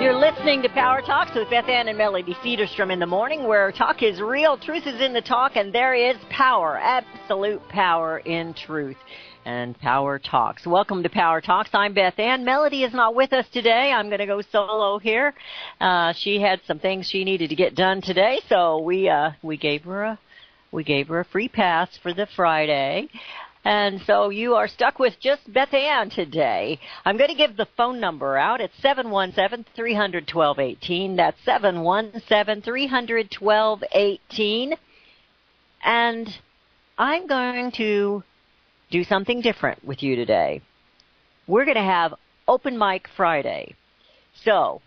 You're listening to Power Talks with Beth Ann and Melody Cedarstrom in the morning, where talk is real, truth is in the talk, and there is power, absolute power in truth. And Power Talks. Welcome to Power Talks. I'm Beth Ann. Melody is not with us today. I'm going to go solo here. She had some things she needed to get done today, so we gave her a free pass for the Friday. And so you are stuck with just Beth Ann today. I'm going to give the phone number out. It's 717-300-1218. That's 717-300-1218. And I'm going to do something different with you today. We're going to have Open Mic Friday. So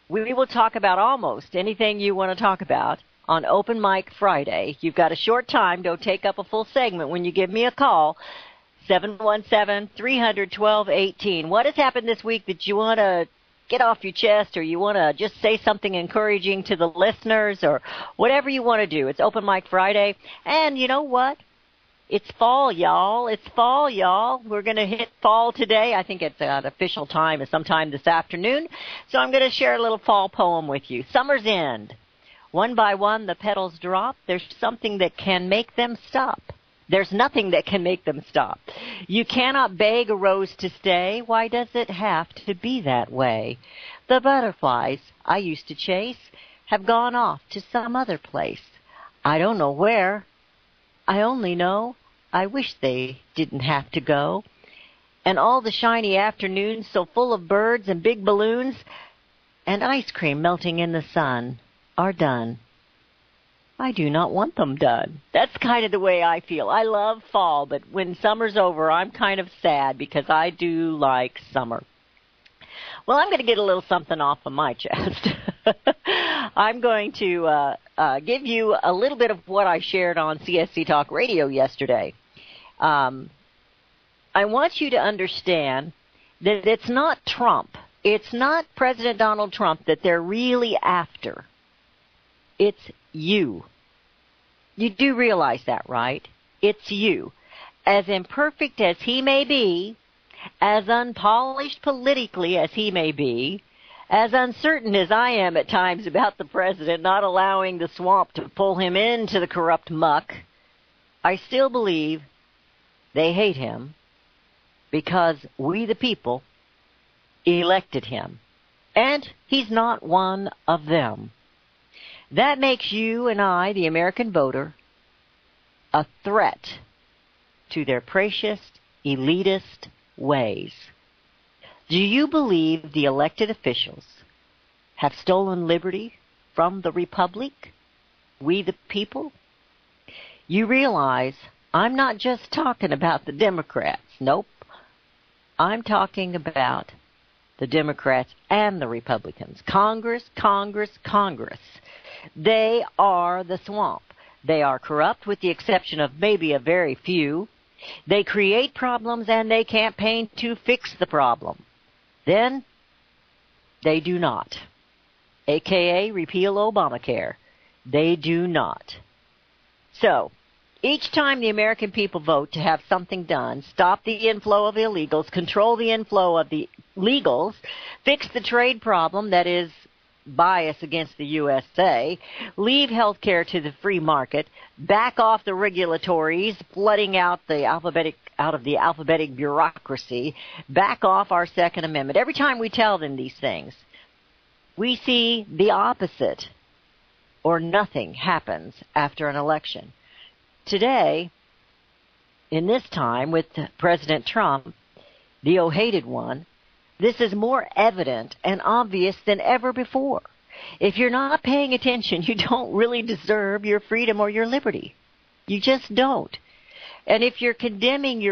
we will talk about almost anything you want to talk about on Open Mic Friday. You've got a short time. Don't take up a full segment when you give me a call. 717-300-1218. What has happened this week that you want to get off your chest, or you want to just say something encouraging to the listeners, or whatever you want to do? It's Open Mic Friday. And you know what? It's fall, y'all. It's fall, y'all. We're going to hit fall today. I think it's an official time is sometime this afternoon. So I'm going to share a little fall poem with you. Summer's end. One by one, the petals drop. There's something that can make them stop. There's nothing that can make them stop. You cannot beg a rose to stay. Why does it have to be that way? The butterflies I used to chase have gone off to some other place. I don't know where. I only know I wish they didn't have to go. And all the shiny afternoons so full of birds and big balloons and ice cream melting in the sun are done. I do not want them done. That's kind of the way I feel. I love fall, but when summer's over, I'm kind of sad because I do like summer. Well, I'm going to get a little something off of my chest. I'm going to give you a little bit of what I shared on CSC Talk Radio yesterday. I want you to understand that it's not Trump. It's not President Donald Trump that they're really after. It's you. You do realize that, right? It's you. As imperfect as he may be, as unpolished politically as he may be, as uncertain as I am at times about the president not allowing the swamp to pull him into the corrupt muck, I still believe they hate him because we, the people, elected him. And he's not one of them. That makes you and I, the American voter, a threat to their precious, elitist ways. Do you believe the elected officials have stolen liberty from the republic, we the people? You realize I'm not just talking about the Democrats. Nope. I'm talking about the Democrats and the Republicans. Congress. They are the swamp. They are corrupt with the exception of maybe a very few. They create problems and they campaign to fix the problem. Then they do not. AKA repeal Obamacare. They do not. So, each time the American people vote to have something done, stop the inflow of illegals, control the inflow of the legals, fix the trade problem that is bias against the USA, leave health care to the free market, back off the regulatories, flooding out of the alphabetic bureaucracy, back off our Second Amendment. Every time we tell them these things, we see the opposite, or nothing happens after an election. Today, in this time with President Trump, the oh-hated one, this is more evident and obvious than ever before. If you're not paying attention, you don't really deserve your freedom or your liberty. You just don't. And if you're condemning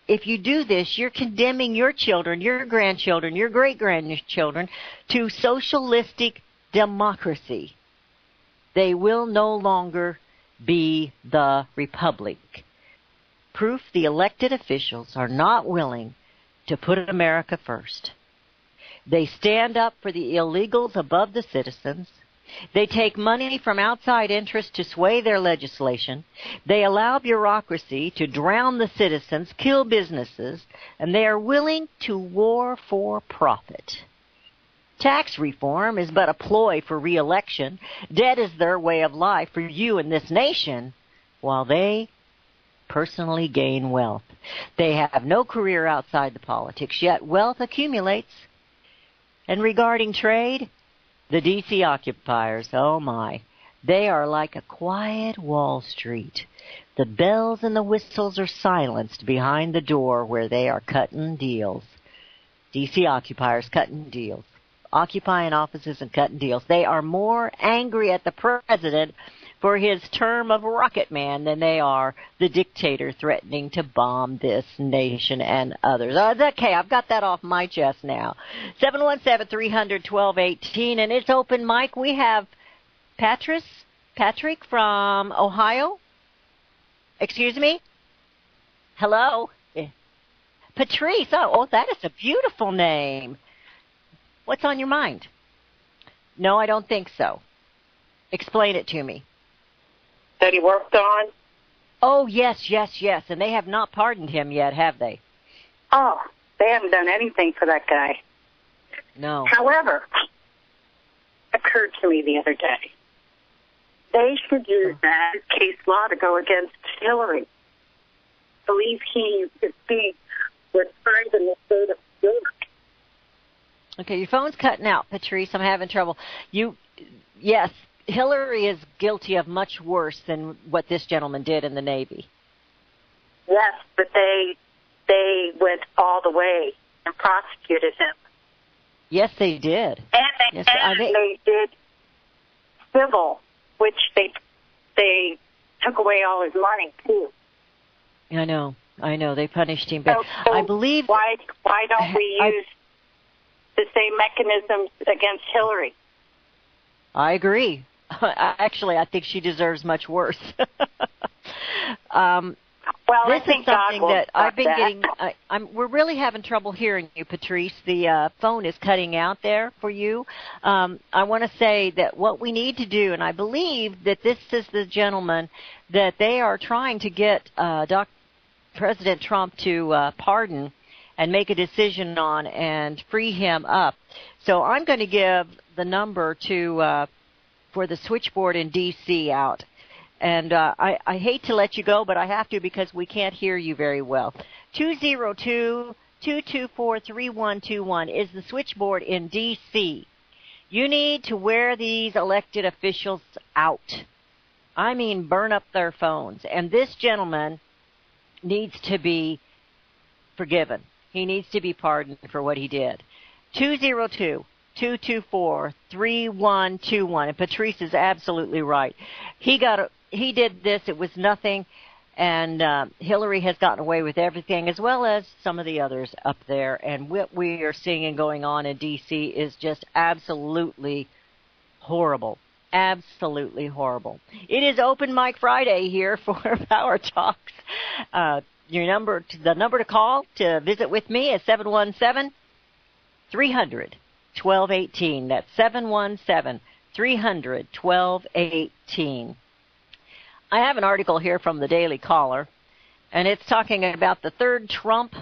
if you do this, you're condemning your children, your grandchildren, your great-grandchildren to socialistic democracy. They will no longer be the republic. Proof the elected officials are not willing to put America first. They stand up for the illegals above the citizens. They take money from outside interests to sway their legislation. They allow bureaucracy to drown the citizens, kill businesses, and they are willing to war for profit. Tax reform is but a ploy for re-election. Debt is their way of life for you and this nation, while they personally gain wealth. They have no career outside the politics, yet wealth accumulates. And regarding trade, the D.C. occupiers, oh my, they are like a quiet Wall Street. The bells and the whistles are silenced behind the door where they are cutting deals. D.C. occupiers cutting deals. Occupying offices and cutting deals. They are more angry at the president for his term of Rocket Man than they are the dictator threatening to bomb this nation and others. Okay, I've got that off my chest now. 717-300-1218, and it's open mic. We have Patrick from Ohio. Excuse me? Hello? Patrice. Oh, that is a beautiful name. What's on your mind? No, I don't think so. Explain it to me. That he worked on? Oh, yes. And they have not pardoned him yet, have they? Oh, they haven't done anything for that guy. No. However, it occurred to me the other day, they should use that case law to go against Hillary. I believe he is being returned in the state of New York. Okay, your phone's cutting out, Patrice. I'm having trouble. Yes, Hillary is guilty of much worse than what this gentleman did in the Navy. Yes, but they went all the way and prosecuted him. Yes, they did. And they did civil, which they took away all his money too. I know. They punished him, but so I believe. Why don't we use the same mechanisms against Hillary? I agree. Actually, I think she deserves much worse. Well, this I think is something God that I've been that. getting. We're really having trouble hearing you, Patrice. The phone is cutting out there for you. I want to say that what we need to do, and I believe that this is the gentleman that they are trying to get President Trump to pardon and make a decision on and free him up. So I'm going to give the number for the switchboard in D.C. out. And I hate to let you go, but I have to because we can't hear you very well. 202-224-3121 is the switchboard in D.C. You need to wear these elected officials out. I mean, burn up their phones. And this gentleman needs to be forgiven. He needs to be pardoned for what he did. 202-224-3121. And Patrice is absolutely right. He did this. It was nothing. And Hillary has gotten away with everything, as well as some of the others up there. And what we are seeing and going on in D.C. is just absolutely horrible. Absolutely horrible. It is Open Mic Friday here for Power Talks. The number to call to visit with me is 717-300-1218. That's 717-300-1218. I have an article here from the Daily Caller, and it's talking about the third Trump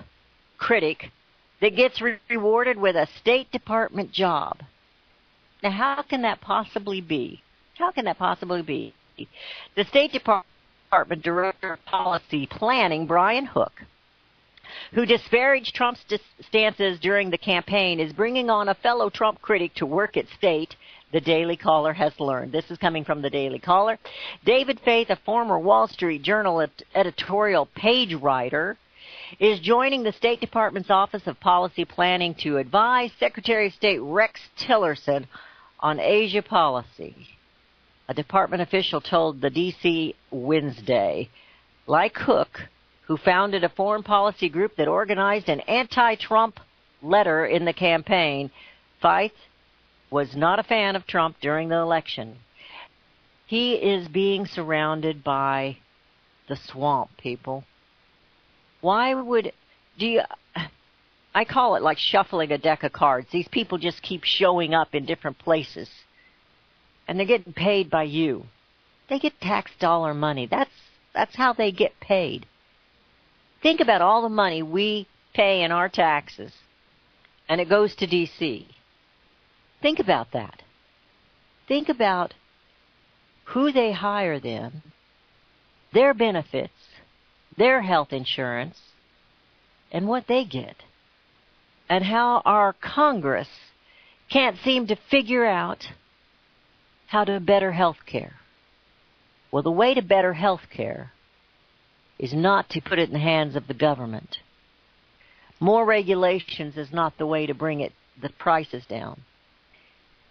critic that gets rewarded with a State Department job. Now, how can that possibly be? How can that possibly be? The State Department Director of Policy Planning, Brian Hook, who disparaged Trump's stances during the campaign, is bringing on a fellow Trump critic to work at State, the Daily Caller has learned. This is coming from the Daily Caller. David Faith, a former Wall Street Journal editorial page writer, is joining the State Department's Office of Policy Planning to advise Secretary of State Rex Tillerson on Asia policy. A department official told the D.C. Wednesday. Like Hook, who founded a foreign policy group that organized an anti-Trump letter in the campaign, Faith was not a fan of Trump during the election. He is being surrounded by the swamp, people. Why would I call it like shuffling a deck of cards. These people just keep showing up in different places. And they're getting paid by you. They get tax dollar money. That's how they get paid. Think about all the money we pay in our taxes, and it goes to D.C. Think about that. Think about who they hire then, their benefits, their health insurance, and what they get, and how our Congress can't seem to figure out how to better health care. Well, the way to better health care is not to put it in the hands of the government. More regulations is not the way to bring the prices down.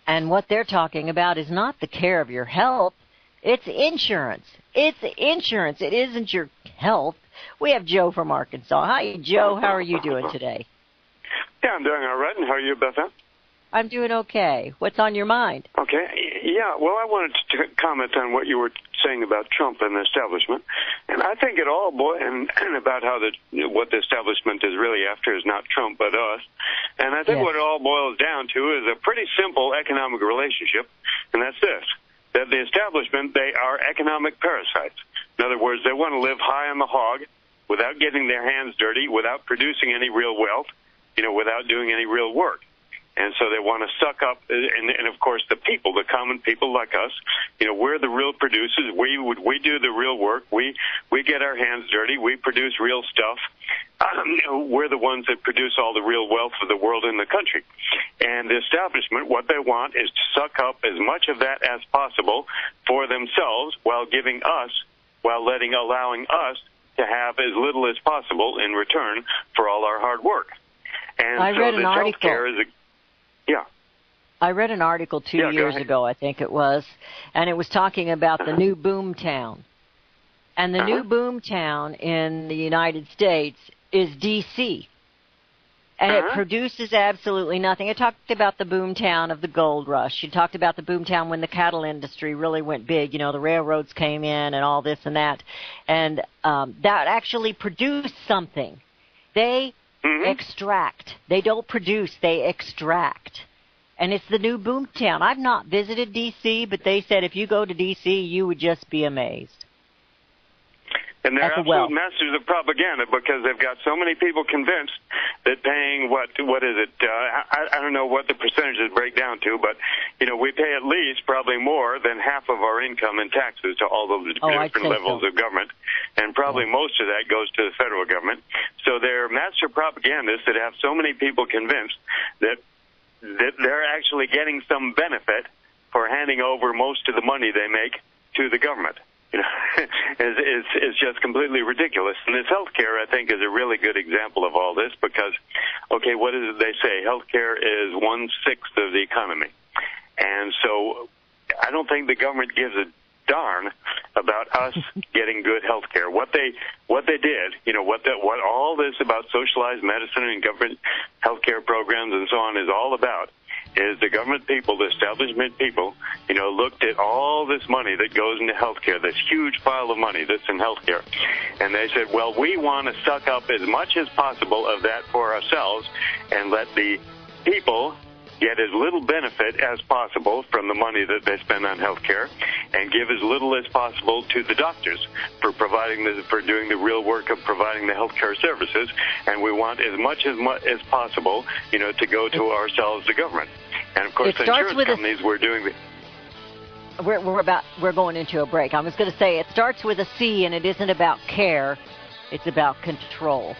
And what they're talking about is not the care of your health. It's insurance. It's insurance. It isn't your health. We have Joe from Arkansas. Hi, Joe. How are you doing today? Yeah, I'm doing all right. And how are you, Beth? I'm doing okay. What's on your mind? Okay. Yeah, well, I wanted to comment on what you were saying about Trump and the establishment. And I think it all and about how what the establishment is really after is not Trump but us. And I think what it all boils down to is a pretty simple economic relationship, and that's this, that the establishment, they are economic parasites. In other words, they want to live high on the hog without getting their hands dirty, without producing any real wealth, without doing any real work. And so they want to suck up, and of course the people, the common people like us, we're the real producers. We do the real work. We get our hands dirty. We produce real stuff. We're the ones that produce all the real wealth of the world in the country. And the establishment, what they want is to suck up as much of that as possible for themselves while allowing us to have as little as possible in return for all our hard work. And I read an article. I read an article 2 years ago, I think it was, and it was talking about the new boom town. And the new boom town in the United States is D.C. And it produces absolutely nothing. It talked about the boom town of the gold rush. It talked about the boom town when the cattle industry really went big. The railroads came in and all this and that. And that actually produced something. They extract. They don't produce, they extract. And it's the new boom town. I've not visited D.C., but they said if you go to D.C., you would just be amazed. And they're absolute masters of propaganda because they've got so many people convinced that paying what is it? I don't know what the percentages break down to, but we pay at least probably more than half of our income in taxes to all those different levels of government, and probably most of that goes to the federal government. So they're master propagandists that have so many people convinced that they're actually getting some benefit for handing over most of the money they make to the government. It's just completely ridiculous. And this healthcare, I think, is a really good example of all this because, what is it they say? Healthcare is 1/6 of the economy. And so I don't think the government gives a darn about us getting good healthcare. What they did, what all this about socialized medicine and government healthcare programs and so on is all about is the government people, the establishment people, looked at all this money that goes into healthcare, this huge pile of money that's in healthcare, and they said, well, we want to suck up as much as possible of that for ourselves and let the people get as little benefit as possible from the money that they spend on healthcare, and give as little as possible to the doctors for doing the real work of providing the healthcare services. And we want as much as possible, to go to ourselves, the government. And of course, the insurance companies were doing the. We're going into a break. I was going to say it starts with a C, and it isn't about care. It's about control,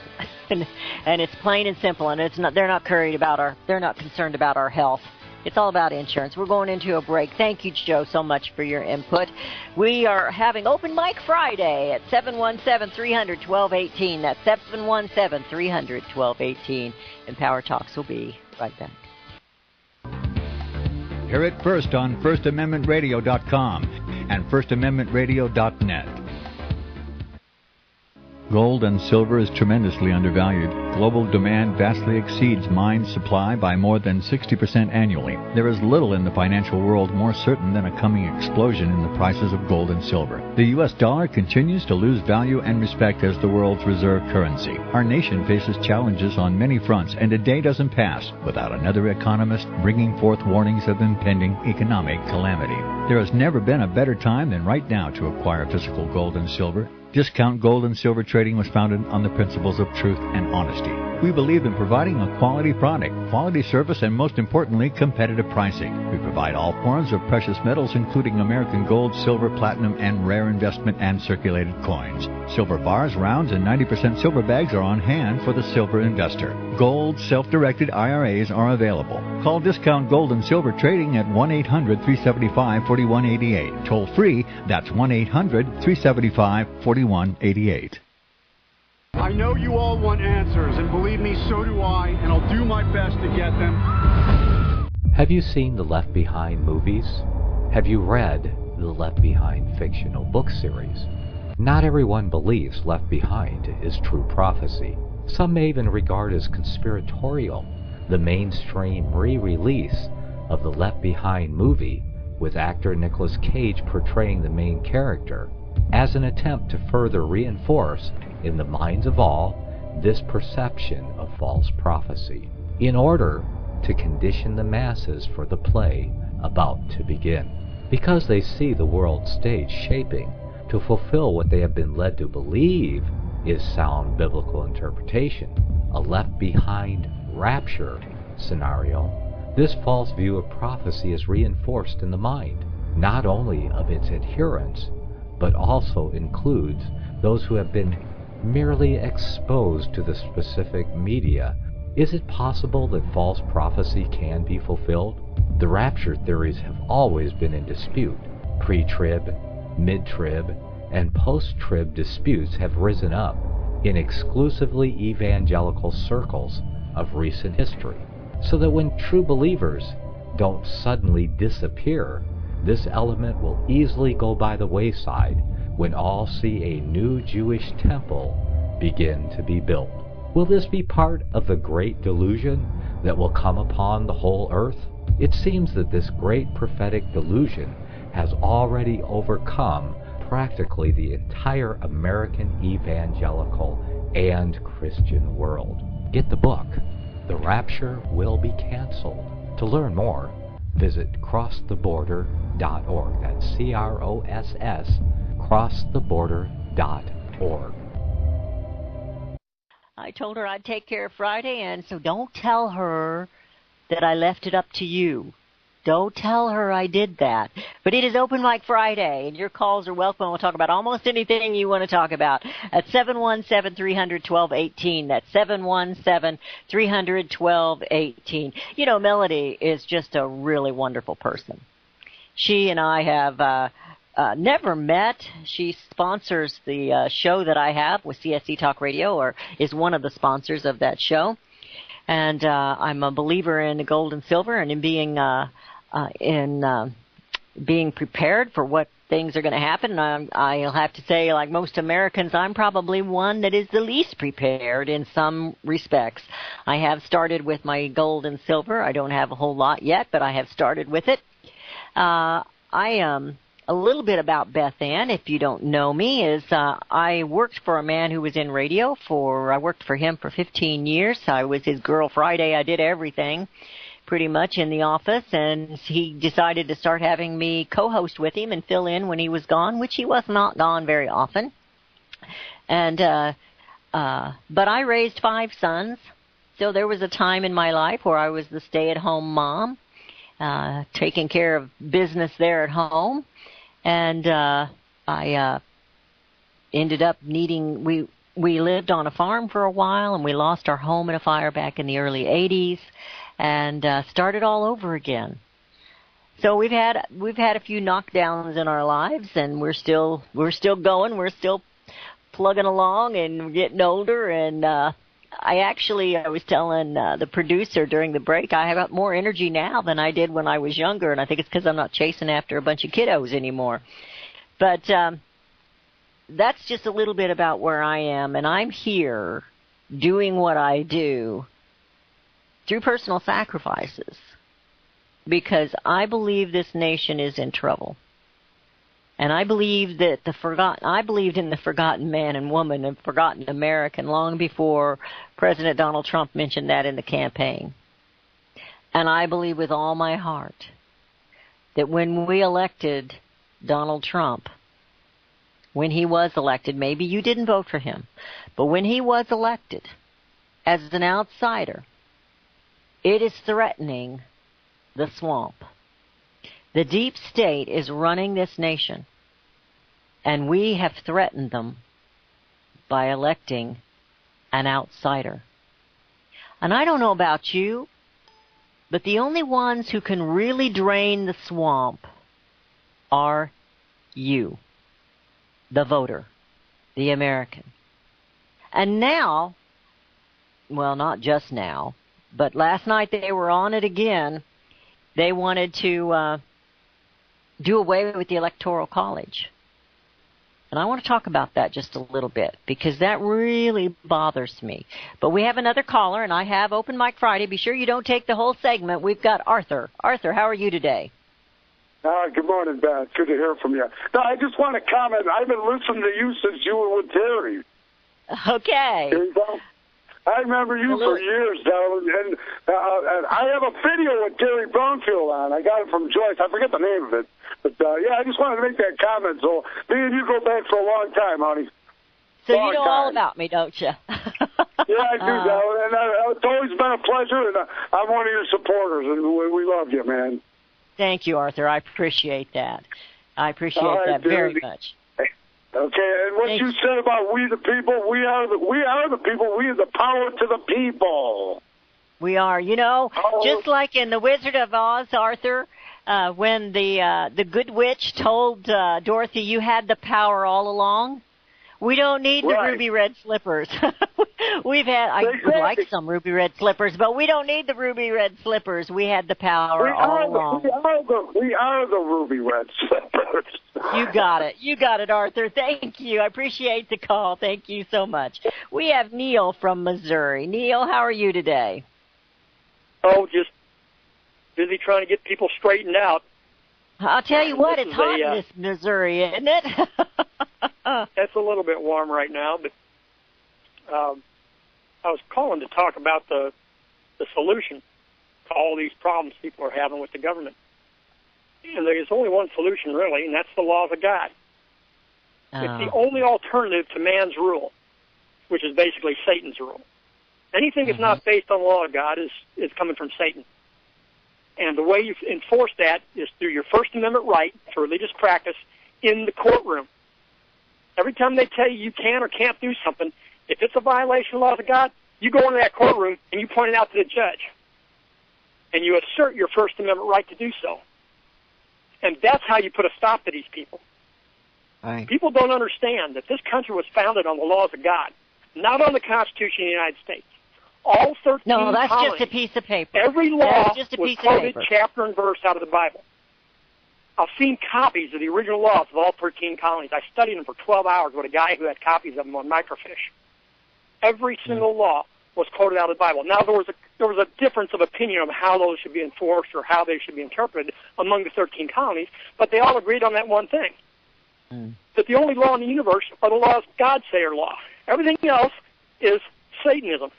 and it's plain and simple. And it's not. They're not concerned about our health. It's all about insurance. We're going into a break. Thank you, Joe, so much for your input. We are having Open Mic Friday at 717-300-1218. That's 717-300-1218. And Power Talks will be right back. Hear it first on FirstAmendmentRadio.com and FirstAmendmentRadio.net. Gold and silver is tremendously undervalued. Global demand vastly exceeds mine supply by more than 60% annually. There is little in the financial world more certain than a coming explosion in the prices of gold and silver. The U.S. dollar continues to lose value and respect as the world's reserve currency. Our nation faces challenges on many fronts, and a day doesn't pass without another economist bringing forth warnings of impending economic calamity. There has never been a better time than right now to acquire physical gold and silver. Discount Gold and Silver Trading was founded on the principles of truth and honesty. We believe in providing a quality product, quality service, and most importantly, competitive pricing. We provide all forms of precious metals, including American gold, silver, platinum, and rare investment and circulated coins. Silver bars, rounds, and 90% silver bags are on hand for the silver investor. Gold self-directed IRAs are available. Call Discount Gold and Silver Trading at 1-800-375-4188. Toll free, that's 1-800-375-4188. I know you all want answers, and believe me, so do I, and I'll do my best to get them. Have you seen the Left Behind movies? Have you read the Left Behind fictional book series? Not everyone believes Left Behind is true prophecy. Some may even regard as conspiratorial the mainstream re-release of the Left Behind movie with actor Nicolas Cage portraying the main character as an attempt to further reinforce in the minds of all this perception of false prophecy in order to condition the masses for the play about to begin. Because they see the world stage shaping to fulfill what they have been led to believe is sound biblical interpretation, a left behind rapture scenario, this false view of prophecy is reinforced in the mind, not only of its adherents, but also includes those who have been merely exposed to the specific media. Is it possible that false prophecy can be fulfilled? The rapture theories have always been in dispute. Pre-trib, mid-trib, and post-trib disputes have risen up in exclusively evangelical circles of recent history, so that when true believers don't suddenly disappear, this element will easily go by the wayside when all see a new Jewish temple begin to be built. Will this be part of the great delusion that will come upon the whole earth? It seems that this great prophetic delusion has already overcome practically the entire American evangelical and Christian world. Get the book, The Rapture Will Be Canceled. To learn more, visit crosstheborder.org. That's CROSS, crosstheborder.org. I told her I'd take care of Friday, and so don't tell her that I left it up to you. Don't tell her I did that. But it is Open Mic Friday, and your calls are welcome. We'll talk about almost anything you want to talk about at 717-300-1218. That's 717-300-1218. You know, Melody is just a really wonderful person. She and I have never met. She sponsors the show that I have with CSC Talk Radio, or is one of the sponsors of that show. And I'm a believer in the gold and silver and in being prepared for what things are going to happen. I'll have to say, like most Americans, I'm probably one that is the least prepared in some respects. I have started with my gold and silver. I don't have a whole lot yet, but I have started with it. A little bit about Beth Ann, if you don't know me, is I worked for a man who was in radio I worked for him for 15 years. I was his girl Friday. I did everything pretty much in the office, and he decided to start having me co-host with him and fill in when he was gone, which he was not gone very often. And but I raised 5 sons, so there was a time in my life where I was the stay-at-home mom, taking care of business there at home. And I ended up needing, we lived on a farm for a while, and we lost our home in a fire back in the early 80s, and started all over again. So we've had a few knockdowns in our lives, and we're still going, we're still plugging along, and we're getting older. And I was telling the producer during the break, I have got more energy now than I did when I was younger, and I think it's because I'm not chasing after a bunch of kiddos anymore. But that's just a little bit about where I am, and I'm here doing what I do through personal sacrifices because I believe this nation is in trouble. And I believe that I believed in the forgotten man and woman and forgotten American long before President Donald Trump mentioned that in the campaign. And I believe with all my heart that when we elected Donald Trump, when he was elected, maybe you didn't vote for him, but when he was elected as an outsider, it is threatening the swamp. The deep state is running this nation, and we have threatened them by electing an outsider. And I don't know about you, but the only ones who can really drain the swamp are you, the voter, the American. And now, well, not just now, but last night they were on it again. They wanted to do away with the Electoral College. And I want to talk about that just a little bit, because that really bothers me. But we have another caller, and I have Open Mic Friday. Be sure you don't take the whole segment. We've got Arthur. Arthur, how are you today? Good morning, Beth. Good to hear from you. No, I just want to comment. I've been listening to you since you were with Terry. Okay. I remember you for years, darling, and I have a video with Terry Brownfield on. I got it from Joyce. I forget the name of it. But, I just wanted to make that comment. So me and you go back for a long time, honey. So you know all about me, don't you? Yeah, I do, darling. And it's always been a pleasure, and I'm one of your supporters, and we love you, man. Thank you, Arthur. I appreciate that. I appreciate that very much. Okay, and what you said about we the people, we are the people, we are the power to the people. We are, just like in The Wizard of Oz, Arthur, when the good witch told Dorothy, you had the power all along. We don't need the ruby red slippers. I would like some ruby red slippers, but we don't need the ruby red slippers. We had the power all along. We are the ruby red slippers. You got it, Arthur. Thank you. I appreciate the call. Thank you so much. We have Neil from Missouri. Neil, how are you today? Oh, just busy trying to get people straightened out. I'll tell you what, it's hot in this Missouri, isn't it? It's a little bit warm right now, but I was calling to talk about the solution to all these problems people are having with the government. And there's only one solution, really, and that's the laws of God. It's the only alternative to man's rule, which is basically Satan's rule. Anything that's not based on the law of God is coming from Satan. And the way you enforce that is through your First Amendment right to religious practice in the courtroom. Every time they tell you can or can't do something, if it's a violation of the laws of God, you go into that courtroom and you point it out to the judge. And you assert your First Amendment right to do so. And that's how you put a stop to these people. Right. People don't understand that this country was founded on the laws of God, not on the Constitution of the United States. All 13 No, that's colonies, just a piece of paper. Every law was quoted chapter and verse out of the Bible. I've seen copies of the original laws of all 13 colonies. I studied them for 12 hours with a guy who had copies of them on microfiche. Every single law was quoted out of the Bible. Now, there was a difference of opinion of how those should be enforced or how they should be interpreted among the 13 colonies, but they all agreed on that one thing, that the only law in the universe are the laws God say are law. Everything else is Satanism.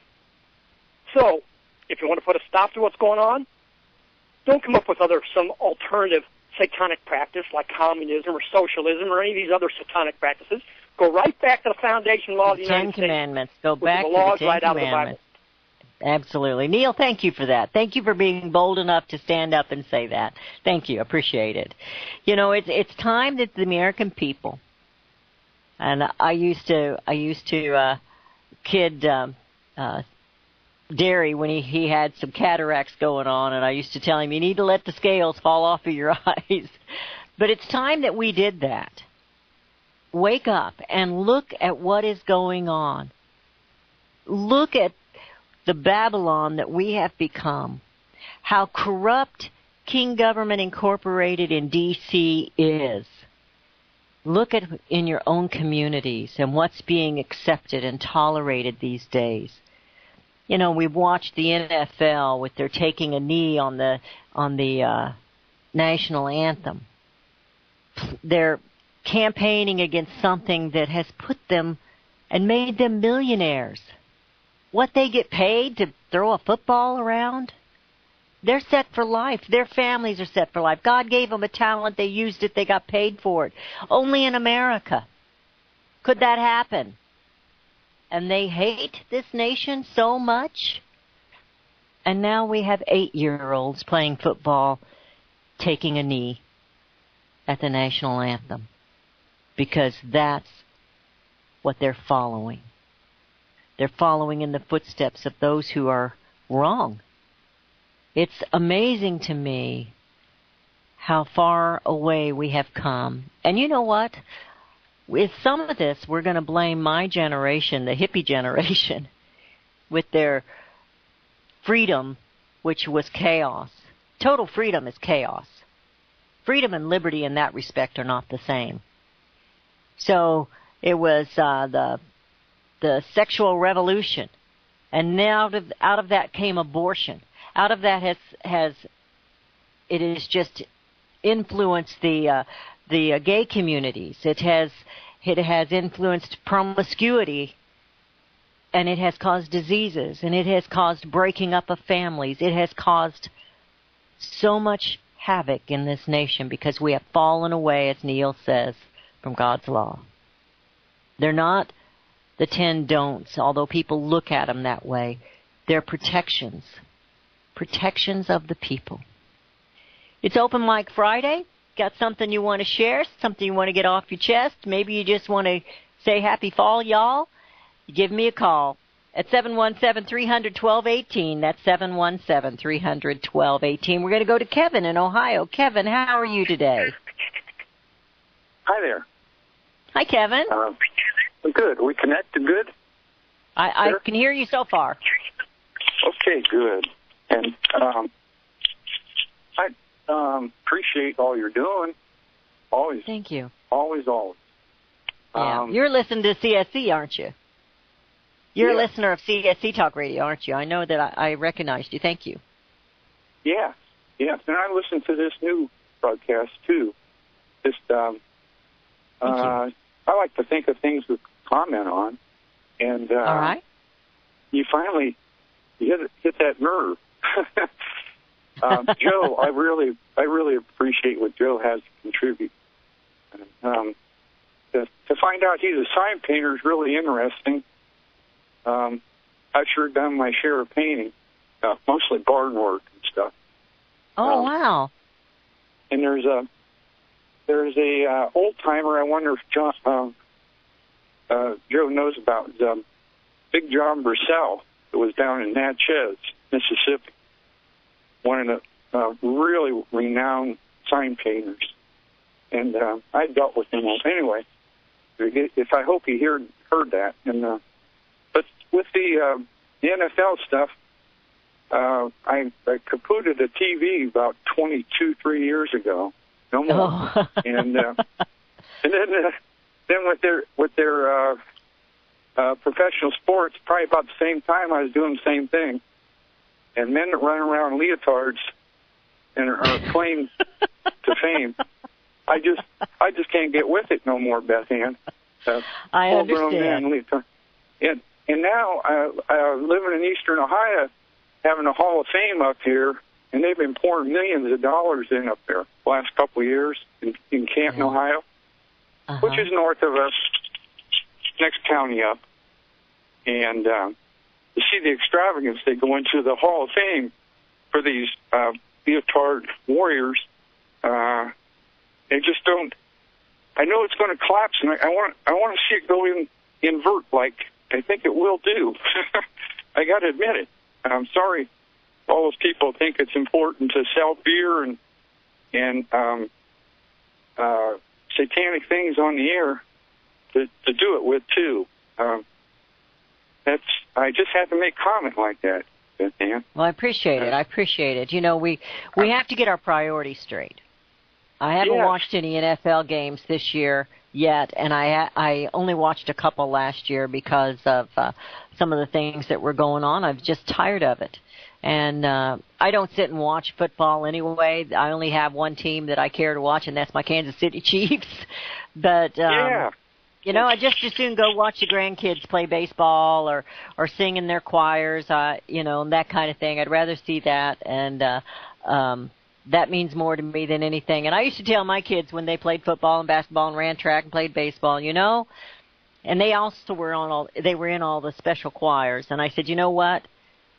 So, if you want to put a stop to what's going on, don't come up with some alternative satanic practice like communism or socialism or any of these other satanic practices. Go right back to the foundation law of the United States. 10 Commandments. Go back to the 10 right out of the Commandments. Bible. Absolutely. Neil, thank you for that. Thank you for being bold enough to stand up and say that. Thank you. Appreciate it. It's time that the American people, and I used to kid Derry when he had some cataracts going on, and I used to tell him, you need to let the scales fall off of your eyes. But it's time that we did that. Wake up and look at what is going on. Look at the Babylon that we have become. How corrupt King Government Incorporated in D.C. is. Look at in your own communities and what's being accepted and tolerated these days. We've watched the NFL with their taking a knee on the national anthem. They're campaigning against something that has put them and made them millionaires. What they get paid to throw a football around? They're set for life. Their families are set for life. God gave them a talent. They used it. They got paid for it. Only in America Could that happen? And they hate this nation so much. And now we have 8-year-olds playing football, taking a knee at the national anthem, because that's what they're following. They're following in the footsteps of those who are wrong. It's amazing to me how far away we have come. And you know what? With some of this, we're going to blame my generation, the hippie generation, with their freedom, which was chaos. Total freedom is chaos. Freedom and liberty in that respect are not the same. So it was the sexual revolution, and now out of that came abortion. Out of that has just influenced the gay communities. It has influenced promiscuity, and it has caused diseases, and it has caused breaking up of families. It has caused so much havoc in this nation because we have fallen away, as Neil says, from God's law. They're not the 10 don'ts, although people look at them that way. They're protections of the people. It's Open Mic Friday. Got something you want to share, something you want to get off your chest? Maybe you just want to say happy fall, y'all? Give me a call at 717-300-1218. That's 717-300-1218. We're going to go to Kevin in Ohio. Kevin, how are you today? Hi there. Hi, Kevin. Good. We connected good? I can hear you so far. Okay, good. And I appreciate all you're doing. Always. Thank you. Always. Yeah. You're listening to CSC, aren't you? You're a listener of CSC Talk Radio, aren't you? I know that I recognized you. Thank you. Yeah. Yes. And I listen to this new broadcast, too. Just, I like to think of things to comment on. And all right. You finally hit that nerve. Joe, I really appreciate what Joe has to contribute. To find out he's a sign painter is really interesting. I've sure done my share of painting, mostly barn work and stuff. Oh, wow! And there's a old timer. I wonder if Joe knows about Big John Brissell. It was down in Natchez, Mississippi. One of the really renowned sign painters, and I dealt with him. Anyway, I hope he heard that. And but with the NFL stuff, I kapooted a TV about 3 years ago, no more. Oh. And then with their professional sports, probably about the same time, I was doing the same thing. And men that run around in leotards and are claimed to fame, I just can't get with it no more, Beth Ann. I understand. And now living in Eastern Ohio, having a Hall of Fame up here, and they've been pouring millions of dollars in up there the last couple of years in Canton, Ohio, which is north of us, next county up. And to see the extravagance they go into the Hall of Fame for these leotard warriors, they just don't. I know it's going to collapse, and I want to see it go invert like I think it will do. I got to admit it. I'm sorry, all those people think it's important to sell beer and satanic things on the air to do it with too. I just had to make comment like that, Dan. Well, I appreciate it. You know, we have to get our priorities straight. I haven't watched any NFL games this year yet, and I only watched a couple last year because of some of the things that were going on. I'm just tired of it. And I don't sit and watch football anyway. I only have one team that I care to watch, and that's my Kansas City Chiefs. But you know, I just as soon go watch the grandkids play baseball or sing in their choirs, you know, and that kind of thing. I'd rather see that, and that means more to me than anything. And I used to tell my kids when they played football and basketball and ran track and played baseball, you know, And they also were in all the special choirs. And I said, you know what?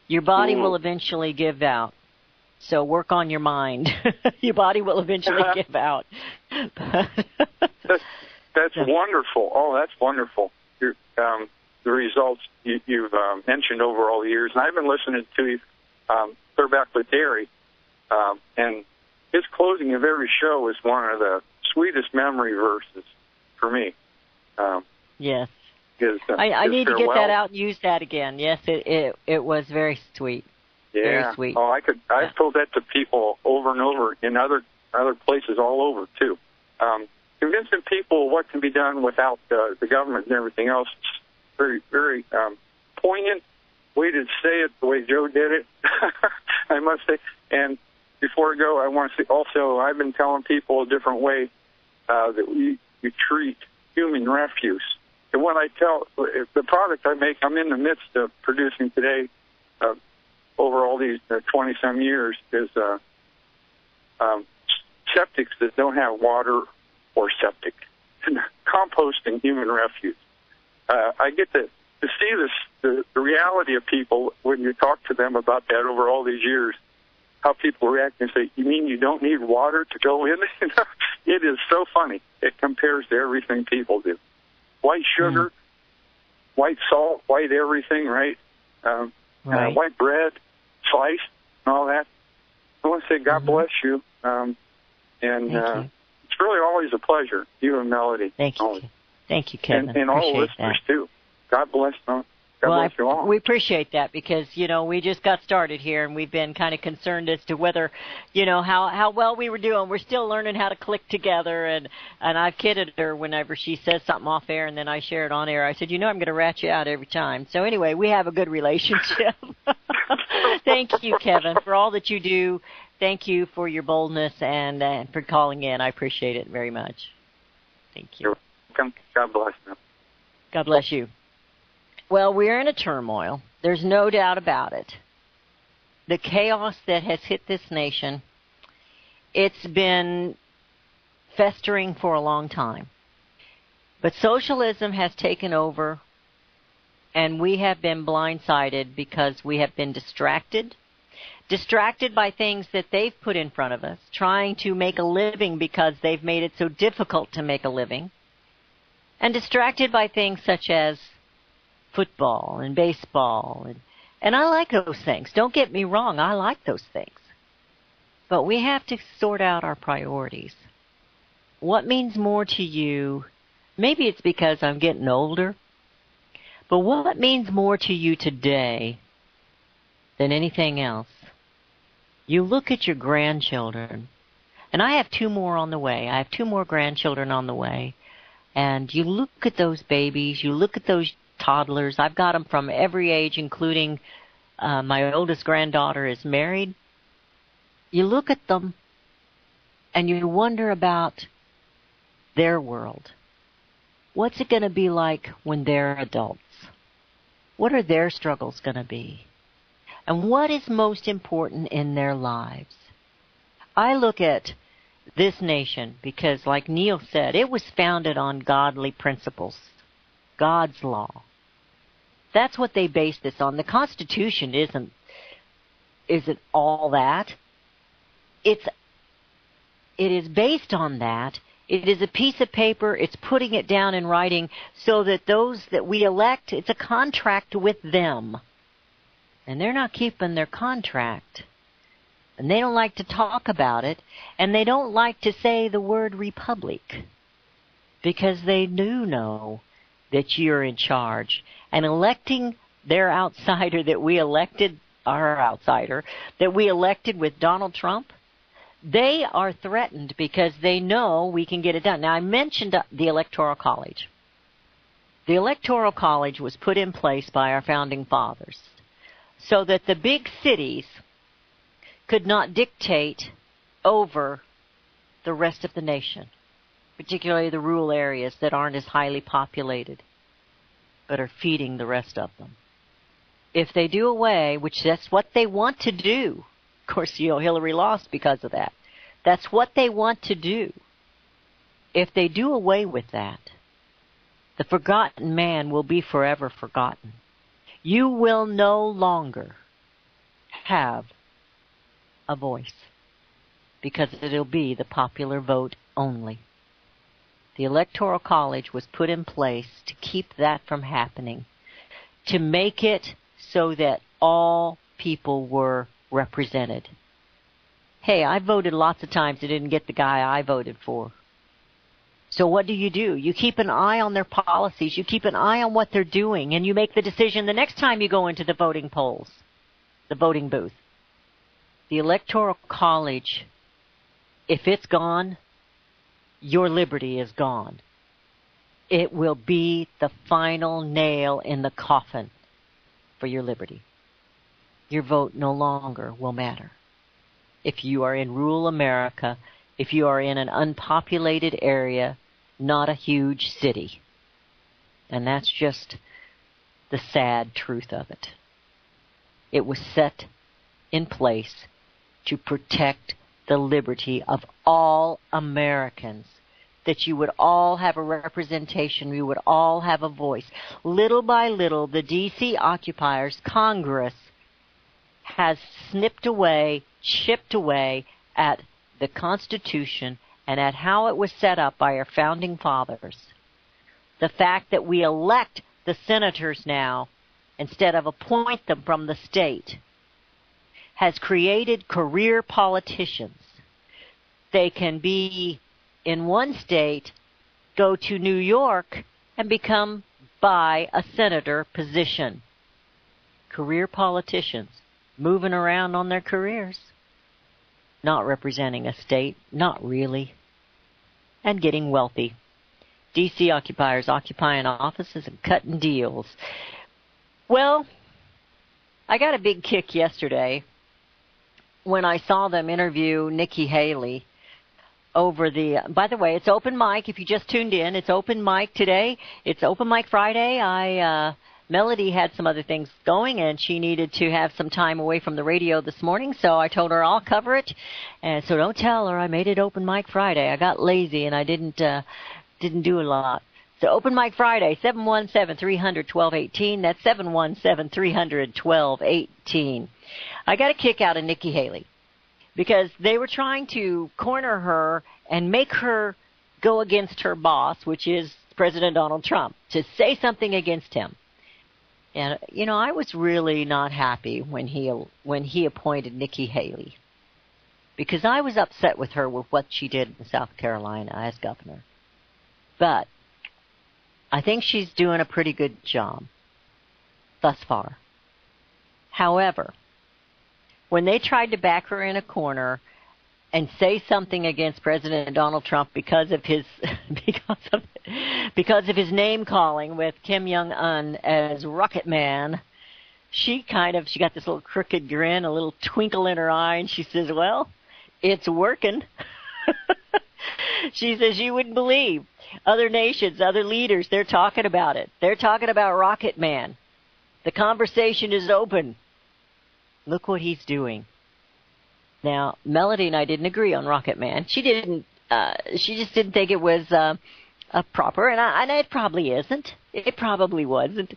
Your body will eventually give out. So work on your mind. Your body will eventually give out. That's wonderful. Oh, that's wonderful. The results you've mentioned over all the years. And I've been listening to you clear back with Derry. And his closing of every show is one of the sweetest memory verses for me. Yes. I need to get that out and use that again. Yes, it was very sweet. Yeah. Very sweet. Oh, I've told that to people over and over in other places all over too. Convincing people what can be done without the government and everything else. It's very, very poignant way to say it, the way Joe did it, I must say. And before I go, I want to say also, I've been telling people a different way that we treat human refuse. And when I tell the product I make, I'm in the midst of producing today over all these 20-some years is septics that don't have water or septic, composting human refuse. I get to see the reality of people when you talk to them about that over all these years, how people react and say, you mean you don't need water to go in? It is so funny. It compares to everything people do. White sugar, white salt, white everything, right? White bread, sliced, and all that. I want to say God bless you. It's really always a pleasure, you and Melody. Thank you. Always. Thank you, Kevin. And all the listeners, too. God bless them. God bless you all. We appreciate that because, we just got started here and we've been kind of concerned as to whether, how well we were doing. We're still learning how to click together and I've kidded her whenever she says something off air and then I share it on air. I said, I'm going to rat you out every time. So anyway, we have a good relationship. Thank you, Kevin, for all that you do. Thank you for your boldness and for calling in. I appreciate it very much. Thank you. You're welcome. God bless you. God bless you. Well, we're in a turmoil. There's no doubt about it. The chaos that has hit this nation, it's been festering for a long time. But socialism has taken over, and we have been blindsided because we have been distracted by things that they've put in front of us, trying to make a living because they've made it so difficult to make a living, and distracted by things such as football and baseball. And I like those things. Don't get me wrong. I like those things. But we have to sort out our priorities. What means more to you? Maybe it's because I'm getting older. But what means more to you today than anything else? You look at your grandchildren. And I have 2 more on the way. I have 2 more grandchildren on the way. And you look at those babies. You look at those toddlers. I've got them from every age, including my oldest granddaughter is married. You look at them and you wonder about their world. What's it going to be like when they're adults? What are their struggles going to be? And what is most important in their lives? I look at this nation because, like Neil said, it was founded on godly principles, God's law. That's what they based this on. The Constitution isn't all that. It is based on that. It is a piece of paper. It's putting it down in writing so that those that we elect, it's a contract with them. And they're not keeping their contract. And they don't like to talk about it. And they don't like to say the word republic. Because they do know that you're in charge. And electing their outsider that we elected, our outsider, that we elected with Donald Trump, they are threatened because they know we can get it done. Now, I mentioned the Electoral College. The Electoral College was put in place by our founding fathers so that the big cities could not dictate over the rest of the nation, particularly the rural areas that aren't as highly populated, but are feeding the rest of them. If they do away, which that's what they want to do, of course, Hillary lost because of that. That's what they want to do. If they do away with that, The forgotten man will be forever forgotten. You will no longer have a voice because it'll be the popular vote only. The Electoral College was put in place to keep that from happening, to make it so that all people were represented. Hey, I voted lots of times and didn't get the guy I voted for. So what do? You keep an eye on their policies. You keep an eye on what they're doing, and you make the decision the next time you go into the voting polls, the voting booth. The Electoral College, if it's gone, your liberty is gone. It will be the final nail in the coffin for your liberty. Your vote no longer will matter. If you are in rural America, if you are in an unpopulated area, not a huge city. And that's just the sad truth of it. It was set in place to protect the liberty of all Americans, that you would all have a representation, you would all have a voice. Little by little, the D.C. occupiers, Congress, has snipped away, chipped away at the Constitution and at how it was set up by our founding fathers. The fact that we elect the senators now instead of appoint them from the state has created career politicians. They can be in one state, go to New York, and become by a senator position. Career politicians moving around on their careers, not representing a state, not really, and getting wealthy. D.C. occupiers occupying offices and cutting deals. Well, I got a big kick yesterday when I saw them interview Nikki Haley over the, by the way, it's open mic. If you just tuned in, it's open mic today. It's open mic Friday. Melody had some other things going, and she needed to have some time away from the radio this morning, so I told her I'll cover it. And so don't tell her I made it open mic Friday. I got lazy and I didn't do a lot. So open mic Friday, 717-300-1218. That's 717-300-1218. I got a kick out of Nikki Haley because they were trying to corner her and make her go against her boss, which is President Donald Trump, to say something against him. And, you know, I was really not happy when he appointed Nikki Haley because I was upset with her with what she did in South Carolina as governor. But I think she's doing a pretty good job thus far. However, when they tried to back her in a corner and say something against President Donald Trump because of his name calling with Kim Jong-un as Rocket Man, she got this little crooked grin, a little twinkle in her eye, and she says, "Well, it's working." She says, "You wouldn't believe. Other nations, other leaders, they're talking about it. They're talking about Rocket Man. The conversation is open. Look what he's doing." Now, Melody and I didn't agree on Rocket Man. She just didn't think it was proper, and it probably isn't. It probably wasn't.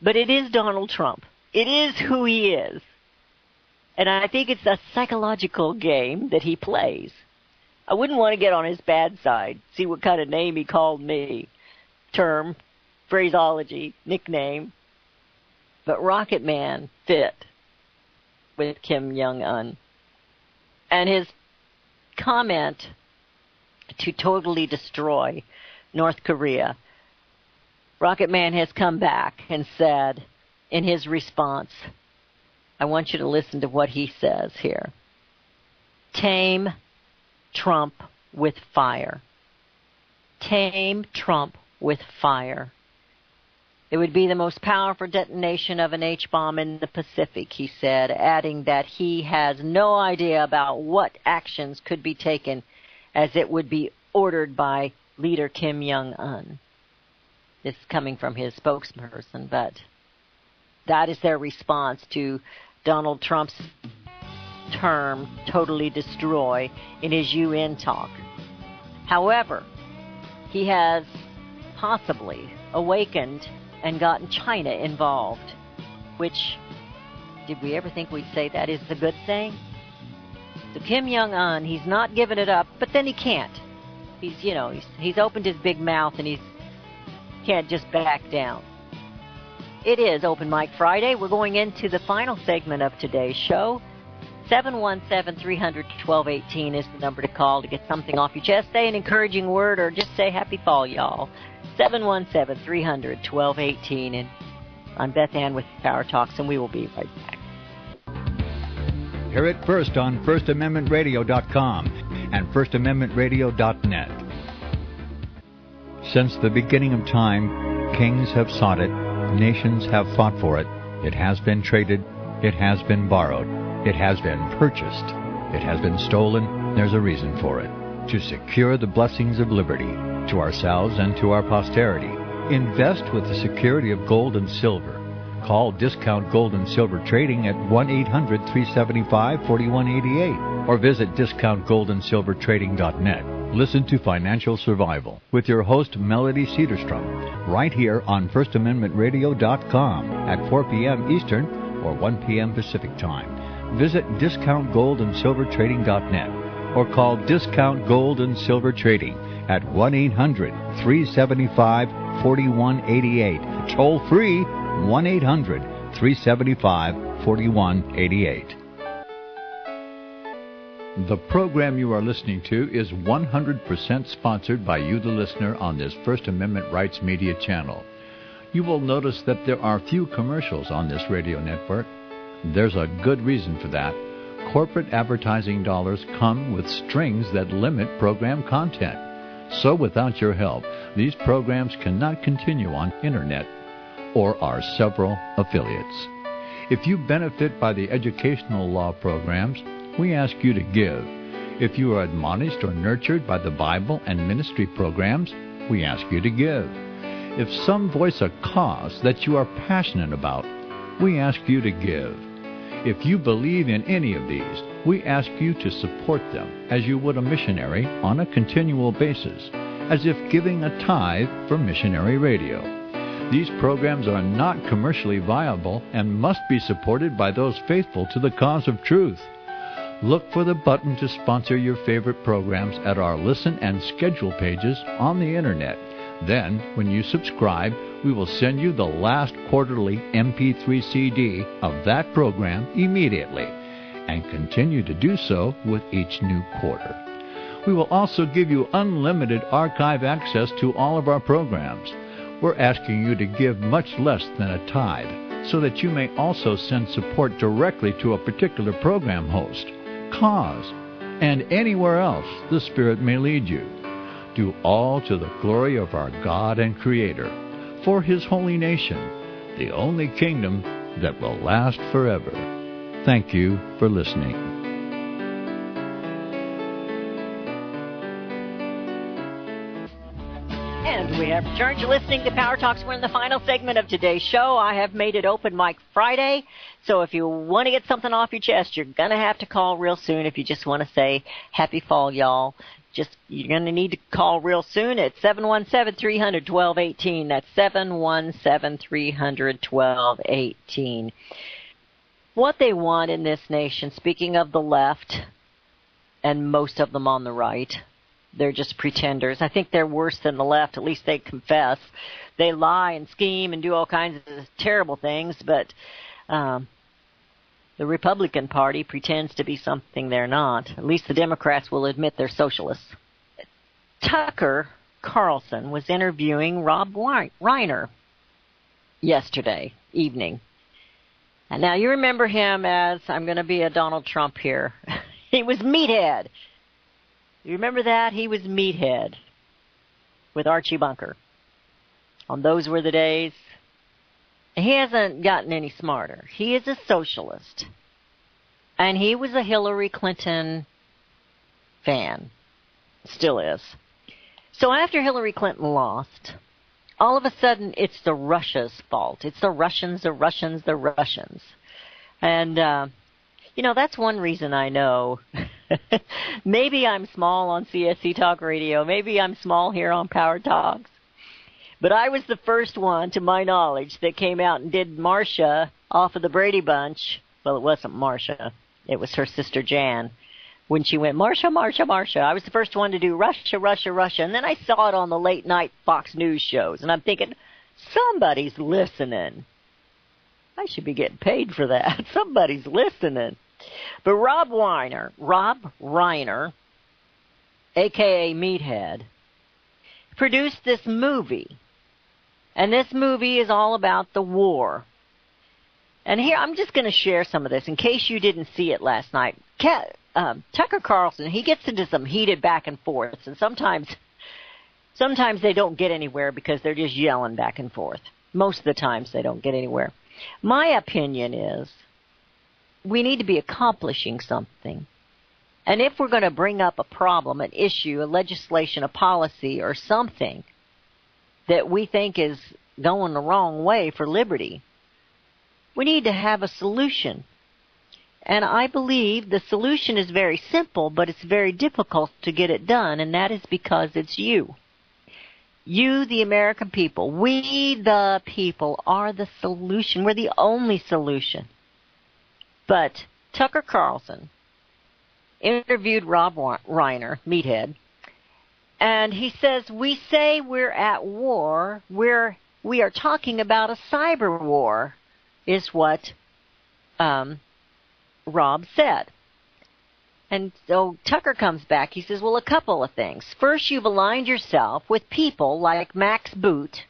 But it is Donald Trump. It is who he is. And I think it's a psychological game that he plays. I wouldn't want to get on his bad side, see what kind of name he called me, term, phraseology, nickname. But Rocket Man fit with Kim Jong-un. And his comment to totally destroy North Korea, Rocket Man has come back and said in his response, I want you to listen to what he says here. Tame Trump with fire. Tame Trump with fire. It would be the most powerful detonation of an H-bomb in the Pacific, he said, adding that he has no idea about what actions could be taken as it would be ordered by leader Kim Jong-un. This is coming from his spokesperson, but that is their response to Donald Trump's term, totally destroy, in his UN talk. However, he has possibly awakened and gotten China involved, which, did we ever think we'd say that is the good thing? So Kim Jong-un, he's not giving it up, but then he can't. He's opened his big mouth and he can't just back down. It is Open Mic Friday. We're going into the final segment of today's show. 717-300-1218 is the number to call to get something off your chest. Say an encouraging word or just say happy fall, y'all. 717-300-1218. And I'm Beth Ann with Power Talks, and we will be right back. Hear it first on FirstAmendmentRadio.com and FirstAmendmentRadio.net. Since the beginning of time, kings have sought it, nations have fought for it. It has been traded, it has been borrowed, it has been purchased, it has been stolen. There's a reason for it. To secure the blessings of liberty to ourselves and to our posterity. Invest with the security of gold and silver. Call Discount Gold and Silver Trading at 1-800-375-4188 or visit discountgoldandsilvertrading.net. Listen to Financial Survival with your host Melody Cedarstrom right here on FirstAmendmentRadio.com at 4 p.m. Eastern or 1 p.m. Pacific Time. Visit discountgoldandsilvertrading.net or call Discount Gold and Silver Trading at 1-800-375-4188. Toll free 1-800-375-4188. The program you are listening to is 100% sponsored by you, the listener, on this First Amendment Rights Media channel. You will notice that there are few commercials on this radio network. There's a good reason for that. Corporate advertising dollars come with strings that limit program content. So without your help, these programs cannot continue on Internet or our several affiliates. If you benefit by the educational law programs, we ask you to give. If you are admonished or nurtured by the Bible and ministry programs, we ask you to give. If some voice a cause that you are passionate about, we ask you to give. If you believe in any of these, we ask you to support them as you would a missionary on a continual basis, as if giving a tithe for missionary radio. These programs are not commercially viable and must be supported by those faithful to the cause of truth. Look for the button to sponsor your favorite programs at our listen and schedule pages on the Internet. Then, when you subscribe, we will send you the last quarterly MP3 CD of that program immediately, and continue to do so with each new quarter. We will also give you unlimited archive access to all of our programs. We're asking you to give much less than a tithe, so that you may also send support directly to a particular program host, cause, and anywhere else the Spirit may lead you. Do all to the glory of our God and Creator, for His holy nation, the only kingdom that will last forever. Thank you for listening. And we have returned. You're listening to Power Talks. We're in the final segment of today's show. I have made it Open Mic Friday, so if you want to get something off your chest, you're going to have to call real soon if you just want to say happy fall, y'all. You're going to need to call real soon at 717-300-1218. That's 717-300-1218. What they want in this nation, speaking of the left, and most of them on the right, they're just pretenders. I think they're worse than the left. At least they confess. They lie and scheme and do all kinds of terrible things, but the Republican Party pretends to be something they're not. At least the Democrats will admit they're socialists. Tucker Carlson was interviewing Rob Reiner yesterday evening. And now you remember him as, I'm going to be a Donald Trump here, he was Meathead. You remember that? He was Meathead with Archie Bunker. On Those Were the Days. He hasn't gotten any smarter. He is a socialist. And he was a Hillary Clinton fan. Still is. So after Hillary Clinton lost, all of a sudden it's the Russia's fault. It's the Russians, the Russians, the Russians. And, that's one reason I know. Maybe I'm small on CSC Talk Radio. Maybe I'm small here on Power Talks. But I was the first one, to my knowledge, that came out and did Marcia off of the Brady Bunch. Well, it wasn't Marcia. It was her sister Jan. When she went, Marcia, Marcia, Marcia. I was the first one to do Russia, Russia, Russia. And then I saw it on the late-night Fox News shows. And I'm thinking, somebody's listening. I should be getting paid for that. Somebody's listening. But Rob Reiner, a.k.a. Meathead, produced this movie. And this movie is all about the war. And here, I'm just going to share some of this in case you didn't see it last night. Tucker Carlson, he gets into some heated back and forth, and sometimes they don't get anywhere because they're just yelling back and forth. Most of the times they don't get anywhere. My opinion is we need to be accomplishing something. And if we're going to bring up a problem, an issue, a legislation, a policy, or something that we think is going the wrong way for liberty, we need to have a solution. And I believe the solution is very simple, but it's very difficult to get it done, and that is because it's you. You, the American people, we the people are the solution. We're the only solution. But Tucker Carlson interviewed Rob Reiner, Meathead, and he says, we say we're at war, we are talking about a cyber war, is what Rob said. And so Tucker comes back. He says, well, a couple of things. First, you've aligned yourself with people like Max Boot,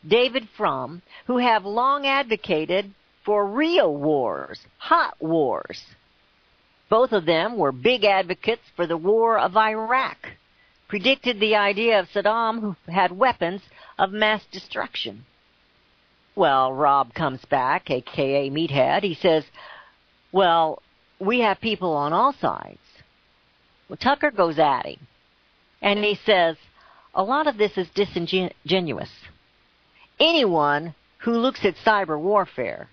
David Frum, who have long advocated for real wars, hot wars. Both of them were big advocates for the war of Iraq, predicted the idea of Saddam, who had weapons of mass destruction. Well, Rob comes back, a.k.a. Meathead. He says, well, we have people on all sides. Well, Tucker goes at him, and he says, a lot of this is disingenuous. Anyone who looks at cyber warfare,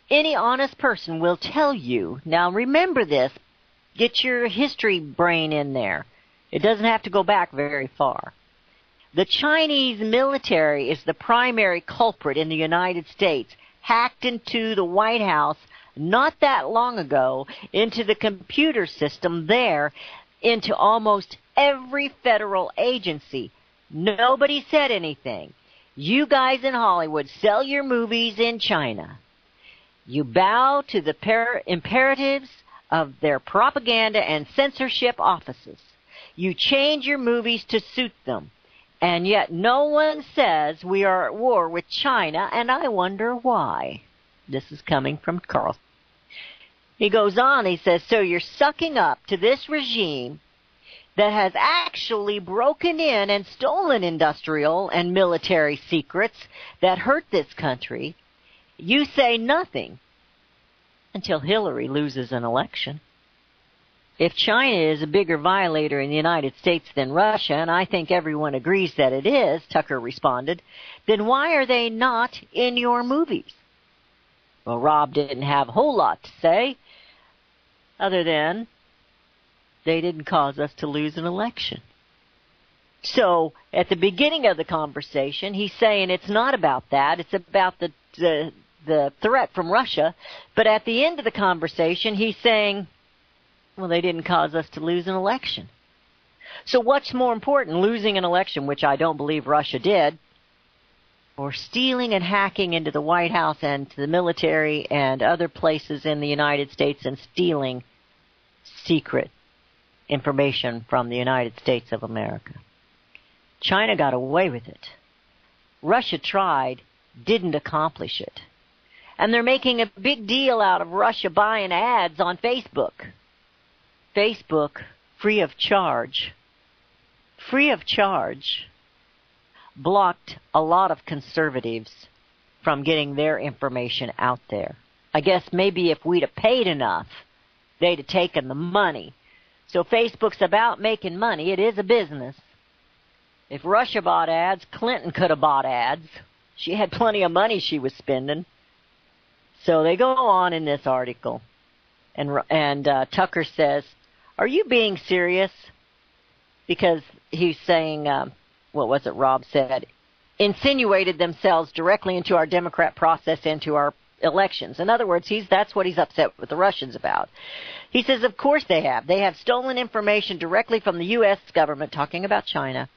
any honest person will tell you, now remember this, get your history brain in there. It doesn't have to go back very far. The Chinese military is the primary culprit in the United States, hacked into the White House not that long ago, into the computer system there, into almost every federal agency. Nobody said anything. You guys in Hollywood sell your movies in China. You bow to the imperatives of their propaganda and censorship offices. You change your movies to suit them. And yet no one says we are at war with China, and I wonder why. This is coming from Carlson. He goes on, he says, so you're sucking up to this regime that has actually broken in and stolen industrial and military secrets that hurt this country. You say nothing until Hillary loses an election. If China is a bigger violator in the United States than Russia, and I think everyone agrees that it is, Tucker responded, then why are they not in your movies? Well, Rob didn't have a whole lot to say, other than they didn't cause us to lose an election. So, at the beginning of the conversation, he's saying it's not about that, it's about the threat from Russia, but at the end of the conversation, he's saying, well, they didn't cause us to lose an election. So what's more important, losing an election, which I don't believe Russia did, or stealing and hacking into the White House and to the military and other places in the United States and stealing secret information from the United States of America? China got away with it. Russia tried, didn't accomplish it. And they're making a big deal out of Russia buying ads on Facebook. Facebook, free of charge, blocked a lot of conservatives from getting their information out there. I guess maybe if we'd have paid enough, they'd have taken the money. So Facebook's about making money. It is a business. If Russia bought ads, Clinton could have bought ads. She had plenty of money she was spending. So they go on in this article. And Tucker says, are you being serious? Because he's saying, what was it Rob said? insinuated themselves directly into our Democrat process and to our elections. In other words, that's what he's upset with the Russians about. He says, of course they have. They have stolen information directly from the U.S. government, talking about China,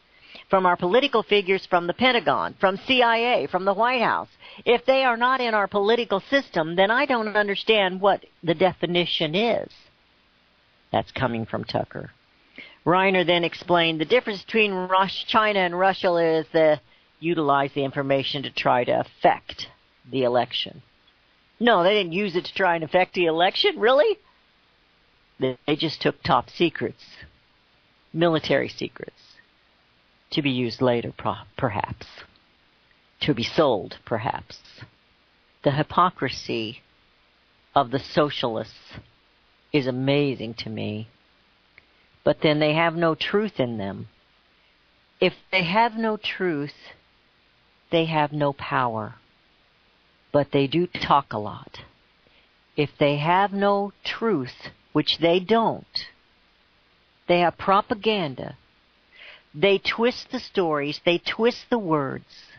from our political figures, from the Pentagon, from CIA, from the White House. If they are not in our political system, then I don't understand what the definition is. That's coming from Tucker. Reiner then explained the difference between China and Russia is they utilize the information to try to affect the election. No, they didn't use it to try and affect the election, really? They just took top secrets, military secrets, to be used later, perhaps, to be sold, perhaps. The hypocrisy of the socialists is amazing to me. But then they have no truth in them. If they have no truth, they have no power. But they do talk a lot. If they have no truth, which they don't, they have propaganda. They twist the stories. They twist the words.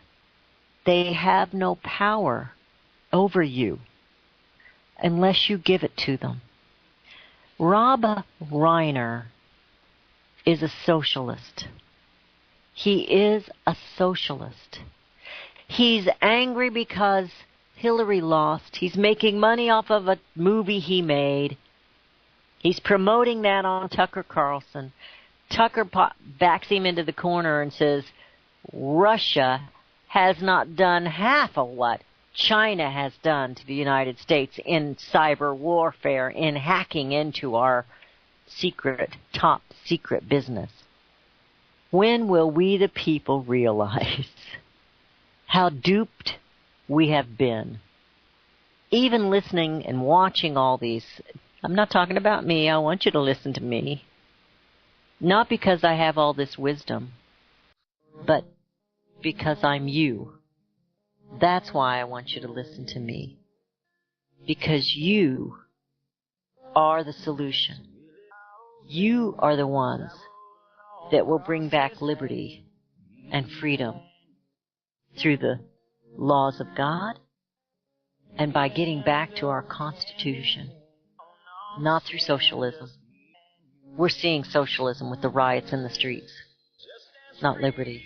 They have no power over you unless you give it to them. Rob Reiner is a socialist. He is a socialist. He's angry because Hillary lost. He's making money off of a movie he made. He's promoting that on Tucker Carlson. Tucker backs him into the corner and says, Russia has not done half of what China has done to the United States in cyber warfare, in hacking into our top secret business. When will we, the people, realize how duped we have been? Even listening and watching all these, I'm not talking about me, I want you to listen to me. Not because I have all this wisdom, but because I'm you. That's why I want you to listen to me. Because you are the solution. You are the ones that will bring back liberty and freedom through the laws of God and by getting back to our Constitution, not through socialism. We're seeing socialism with the riots in the streets, not liberty.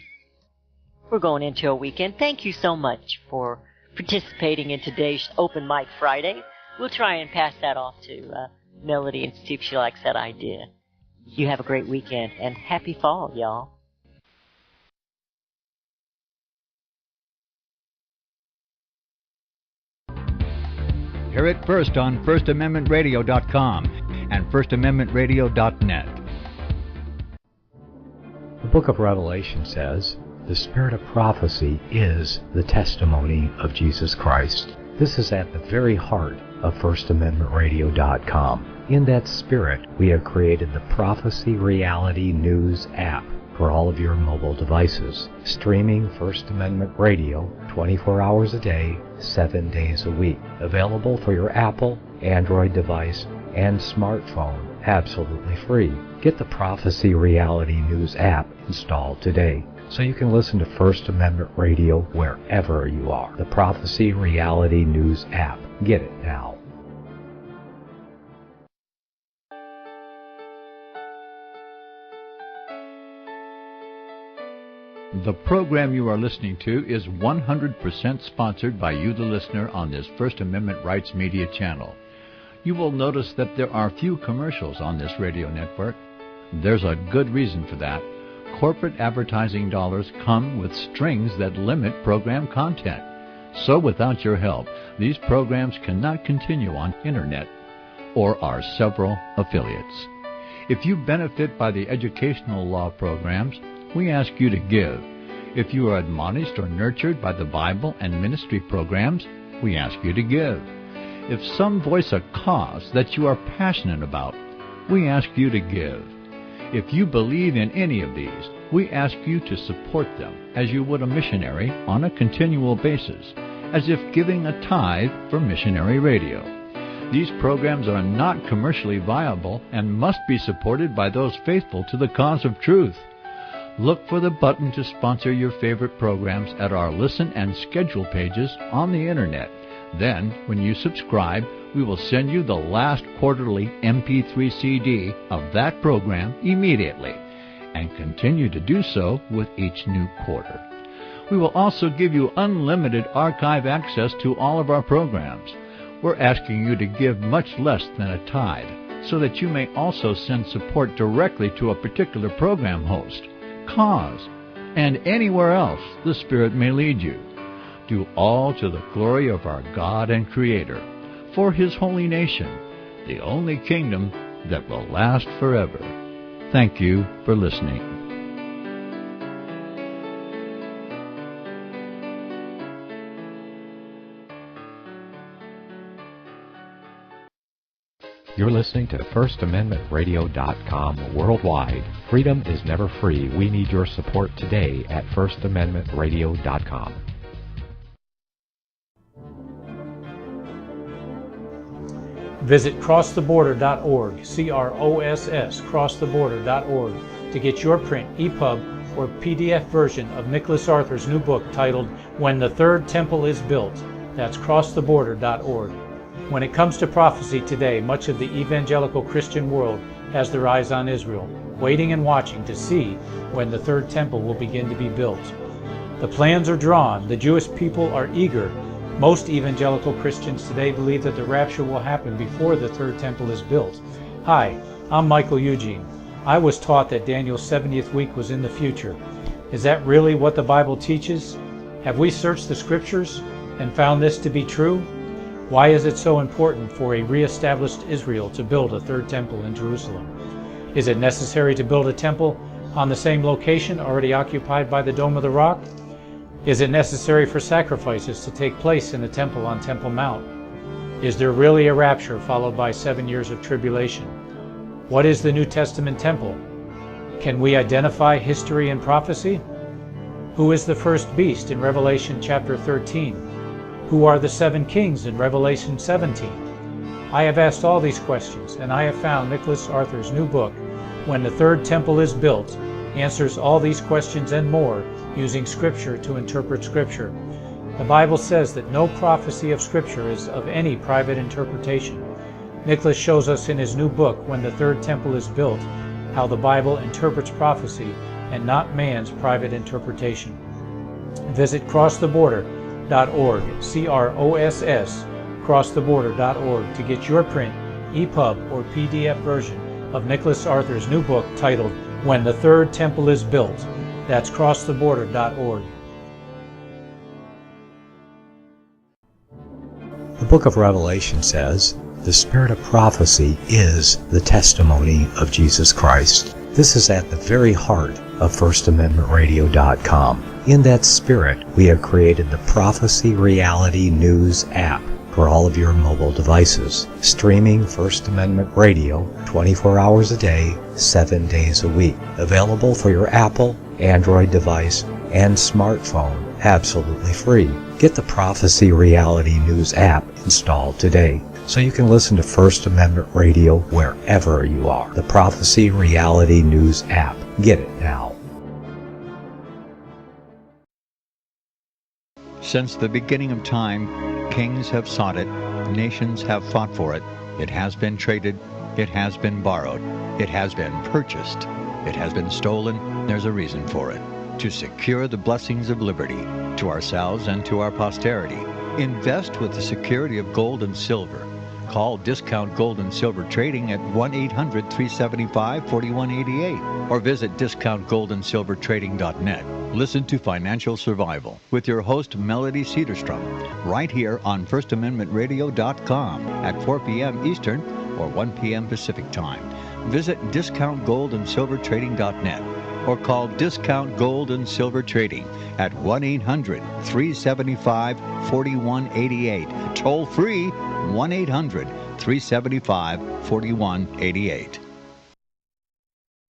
We're going into a weekend. Thank you so much for participating in today's Open Mic Friday. We'll try and pass that off to Melody and see if she likes that idea. You have a great weekend, and happy fall, y'all. Hear it first on FirstAmendmentRadio.com and FirstAmendmentRadio.net. The book of Revelation says, the spirit of prophecy is the testimony of Jesus Christ. This is at the very heart of FirstAmendmentRadio.com. In that spirit, we have created the Prophecy Reality News app for all of your mobile devices, streaming First Amendment Radio 24 hours a day, 7 days a week. Available for your Apple, Android device, and smartphone, absolutely free. Get the Prophecy Reality News app installed today, so you can listen to First Amendment Radio wherever you are. The Prophecy Reality News app. Get it now. The program you are listening to is 100% sponsored by you, the listener, on this First Amendment Rights Media channel. You will notice that there are few commercials on this radio network. There's a good reason for that. Corporate advertising dollars come with strings that limit program content. So without your help, these programs cannot continue on Internet or our several affiliates. If you benefit by the educational law programs, we ask you to give. If you are admonished or nurtured by the Bible and ministry programs, we ask you to give. If some voice a cause that you are passionate about, we ask you to give. If you believe in any of these, we ask you to support them as you would a missionary on a continual basis, as if giving a tithe for missionary radio. These programs are not commercially viable and must be supported by those faithful to the cause of truth. Look for the button to sponsor your favorite programs at our listen and schedule pages on the Internet. Then, when you subscribe, we will send you the last quarterly MP3 CD of that program immediately, and continue to do so with each new quarter. We will also give you unlimited archive access to all of our programs. We're asking you to give much less than a tithe, so that you may also send support directly to a particular program host, cause, and anywhere else the Spirit may lead you. Do all to the glory of our God and Creator, for His holy nation, the only kingdom that will last forever. Thank you for listening. You're listening to FirstAmendmentRadio.com worldwide. Freedom is never free. We need your support today at FirstAmendmentRadio.com. Visit CrossTheBorder.org, CROSS, CrossTheBorder.org, to get your print, EPUB, or PDF version of Nicholas Arthur's new book titled When the Third Temple is Built. That's CrossTheBorder.org. When it comes to prophecy today, much of the evangelical Christian world has their eyes on Israel, waiting and watching to see when the third temple will begin to be built. The plans are drawn. The Jewish people are eager. Most evangelical Christians today believe that the rapture will happen before the third temple is built. Hi, I'm Michael Eugene. I was taught that Daniel's 70th week was in the future. Is that really what the Bible teaches? Have we searched the Scriptures and found this to be true? Why is it so important for a re-established Israel to build a third temple in Jerusalem? Is it necessary to build a temple on the same location already occupied by the Dome of the Rock? Is it necessary for sacrifices to take place in the temple on Temple Mount? Is there really a rapture followed by 7 years of tribulation? What is the New Testament temple? Can we identify history and prophecy? Who is the first beast in Revelation chapter 13? Who are the 7 kings in Revelation 17? I have asked all these questions, and I have found Nicholas Arthur's new book, When the Third Temple is Built, answers all these questions and more using Scripture to interpret Scripture. The Bible says that no prophecy of Scripture is of any private interpretation. Nicholas shows us in his new book, When the Third Temple is Built, how the Bible interprets prophecy and not man's private interpretation. Visit CrossTheBorder.org, CROSS, CrossTheBorder.org, to get your print, EPUB, or PDF version of Nicholas Arthur's new book titled When the Third Temple is Built. That's CrossTheBorder.org. The book of Revelation says, the spirit of prophecy is the testimony of Jesus Christ. This is at the very heart of FirstAmendmentRadio.com. In that spirit, we have created the Prophecy Reality News app for all of your mobile devices, streaming First Amendment Radio 24 hours a day, 7 days a week. Available for your Apple, Android device, and smartphone, absolutely free. Get the Prophecy Reality News app installed today, so you can listen to First Amendment Radio wherever you are. The Prophecy Reality News app. Get it now. Since the beginning of time, kings have sought it, nations have fought for it. It has been traded, it has been borrowed, it has been purchased, it has been stolen. There's a reason for it. To secure the blessings of liberty to ourselves and to our posterity. Invest with the security of gold and silver. Call Discount Gold and Silver Trading at 1-800-375-4188 or visit discountgoldandsilvertrading.net. Listen to Financial Survival with your host Melody Cedarstrom right here on FirstAmendmentRadio.com at 4 p.m. Eastern or 1 p.m. Pacific Time. Visit discountgoldandsilvertrading.net or call Discount Gold and Silver Trading at 1-800-375-4188. Toll free 1-800-375-4188.